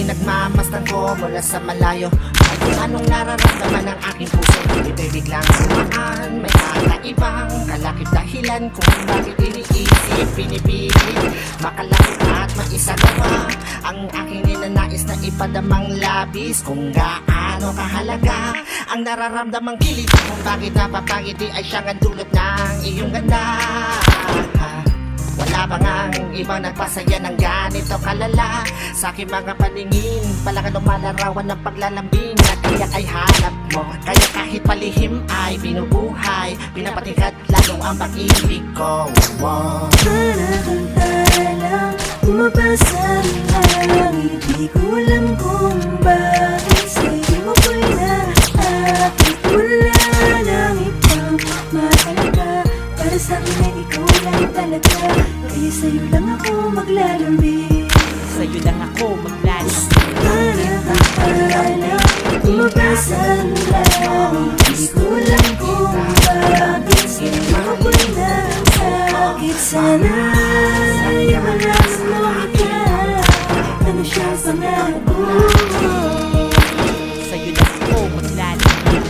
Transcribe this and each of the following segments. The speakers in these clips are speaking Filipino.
pinagmamastan ko mula sa malayo. At kung anong nararamdaman ng aking puso, ito'y biglang sumaan. May kakaibang kalakip dahilan kung bakit iniisip, pinipilit makalapit at maisagawa ang aking ninanais na ipadamang labis. Kung gaano kahalaga ang nararamdamang kilig, kung bakit napapangiti ay siyang ang dulot ng iyong ganda. Wala ba ngang ibang nagpasaya ng ganito kalala? Sa aking mga paningin, pala ka lumalarawan ng paglalambing na tiyak ay hanap mo. Kaya kahit palihim ay binubuhay, pinapatingkat lalo ang pag-ibig ko. Wow. Parang talang umabasa lang, hindi ko alam kung bakit sa'yo ako'y naakit. Wala nang ibang mahalaga, para sa'kin ay ikaw lang talaga. Kaya sa'yo lang ako maglalambing, sa'yo lang ako maglalambing. parang talang umabasa lang, hindi ko alam kung bakit sa'yo ako'y naakit. Sana ay malaman mo ikaw, ano siya sa nabo. Sa'yo lang ako maglalambing,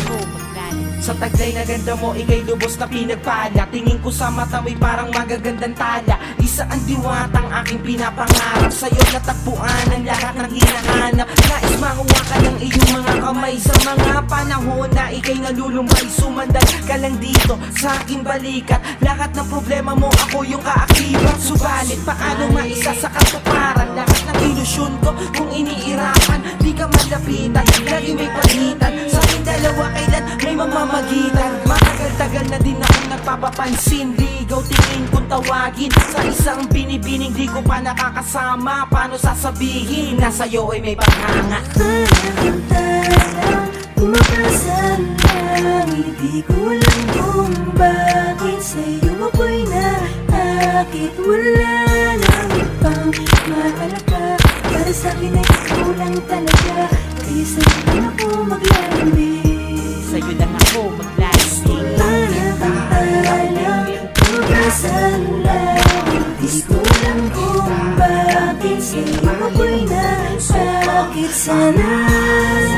Sa taglay na ganda mo, ika'y lubos na pinagpala. Tingin ko sa mata mo'y parang magagandang tala. Isa ang diwatang aking pinapangarap. Sa'yo natagpuan ang lahat ng hinahanap. Nais manguha ka ng iyong mga kamay sa mga panahon na ika'y nalulumbay. Sumandal ka lang dito sa aking balikat. Lahat ng problema mo, ako yung kaakibat. Subalit paano maisa sa katuparan lahat ng ilusyon ko kung iniirapan. Di ka malapitan, lagi may pagitan. Sa aking dalawa kailan may mamamagitan. Matagal-tagal na din akong nagpapapansin. Ligaw tingin kung tawagin sa isang binibining di ko pa nakakasama. Paano sasabihin na sa'yo ay may paghanga? Parang talang umabasa lang, hindi ko alam kung bakit sa'yo ako'y naakit. Wala nang ibang mahalaga, para sa'kin ay ikaw lang talaga. Kaya sa'yo lang ako maglalambing, sa'yo lang ako maglalambing. parang talang umabasa lang, hindi ko alam kung bakit sa'yo ako'y naakit. Sana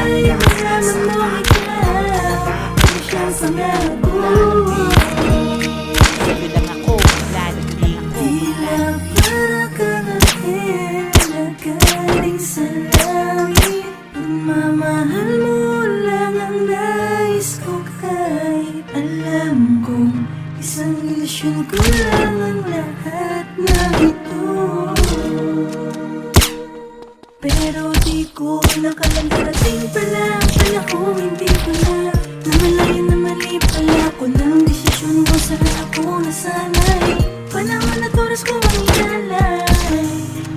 ay malaman mo ikaw, ano siyang pangako. Sa'yo lang ako maglalambing. Tila para kang anghel na galing sa langit. Pagmamahal mo lang ang nais ko, kahit alam kong isang ilusyon ko lang ang lahat ng ito. Pero di ko nakalang darating pala ang panahon, hindi ko na namalayan na mali pala ko ng desisyon mo. Sana ako nasanay, panahon at oras ko ang inalay,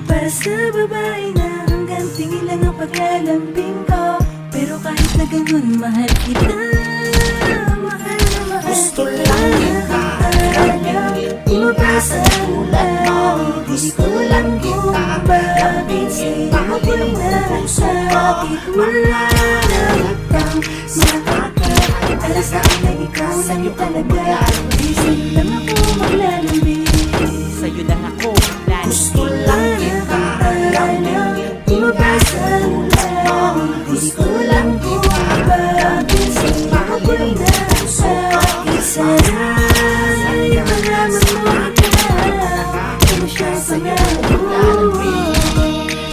para sa babae na hanggang tingin lang ang paglalambing ko. Pero kahit na ganun, mahal kita, mahal na mahal Gusto kita. lang kita, lamingin Umabasa tulad mo. Gusto lang kita, lamingin ako'y nasakit. Wala nang ibang makakakit, para sa'kin ay ikaw lang talaga. Di sa'yo lang ako maglalambing, Sa'yo lang ako maglalambing. Gusto lang kita, lamingin umabasa lang, gusto lang kita, bakit sa'yo ako'y nasakit. Sana ay malaman mo ikaw, ano siya sa nabo.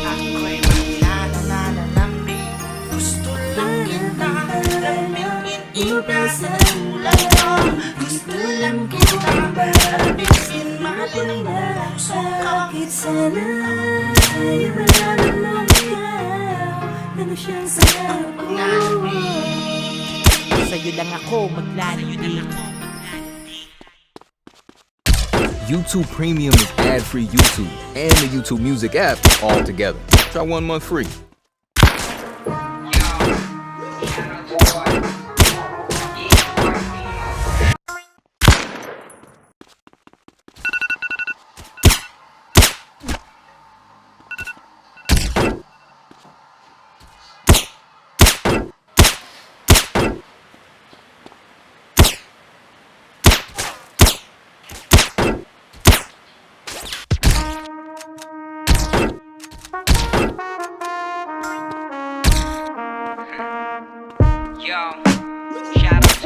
Ako'y maglalalambing. Gusto lang kita, lamingin Umabasa tulad mo. Gusto lang kita, lamingin mahalin mo. nasakit. Sana ay malaman mo ikaw, ano siyang sa nabo. Sa'yo lang ako maglalambing. YouTube Premium is ad-free YouTube and the YouTube Music app all together. Try 1 month free.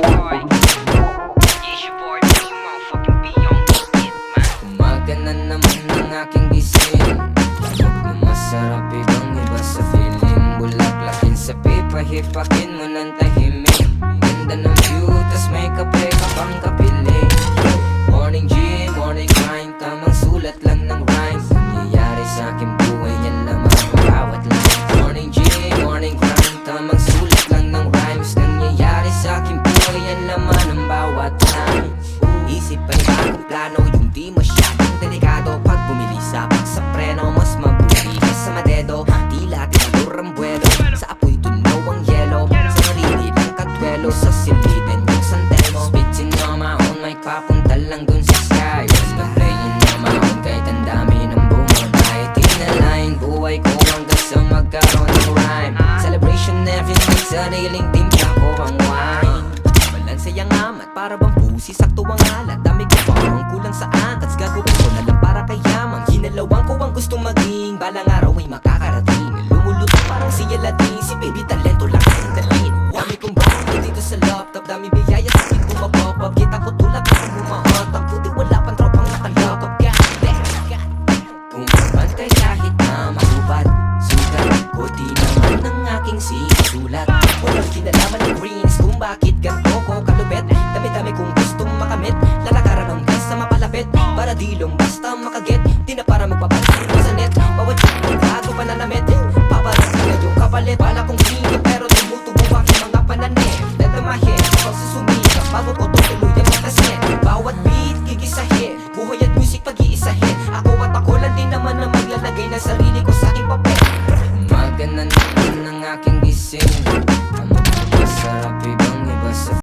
boy. Yeah, it's your boy, man. You motherfucking be on this beat, man. Umaga na naman ang aking gising. Huwag mo masarap ibang iba sa feeling. Bulaklakin sa pipa, hipakin mo ng tahimik. Ganda ng view, tas may kape ka pang kapiling. Morning gym, morning grind, tamang sulat lang ng rhymes. Nangyayari sa aking buhay, yan lamang ang bawat line. Morning gym, morning grind, tamang sulat lang ng rhymes. Nangyayari sa aking buhay, yan laman ang bawat line. Isip ay bagong plano, yung di masyadong delikado. Pag bumili sa sa preno, mas mabuti ka sa madedo. Tila tinador ang buwelo, sa apoy tunaw ang yelo. Sa marili ng katwelo, sa siliden yung sandal mo. Spitting on my own, may papunta lang dun sa sky. Was na playing on my own, kahit ang dami ng bumon. Kahit tinalain buhay ko hanggang sa magkaroon ng rhyme. Celebration every night, sariling timpla ko ang wine. Malansay ang amat, para bang pusi, sakto ang alat. Dami ko pang kulang sa angkats, gagawin ko na lang para kayamang. Ginalawan ko ang gustong maging, balang araw ay makakarating. Lumulutang parang si Aladdin, si baby talento lang sandalin. Dami kong bang dito sa laptop, dami biyaya sa akin pumapop up. Kita ko tulad ng bumahot, ang puti wala pang tropang nakalokop. Pumapantay kahit na mahubad, sugat ko di naman ng aking sinusulat. Walang kinalaman ng greens kung bakit ganto ko kalupit. Dami-dami kong gustong makamit, lalakaran ng gas na mapalapit. Para di lang basta makagit, di na para magpapansin ko sa net. Bawat yung bago pa na namit, paparas ka na yung kapalit. Bala kong sino pero tumutubo aking mga pananim. Nadamahin, pagsusumikap, bago ko tutuloy ang matasin. Bawat beat, gigisahin, buhay at music pag-iisahin. Ako lang din naman na maglalagay ng sarili ko sa aking papel. Umaga na naman ang aking gising.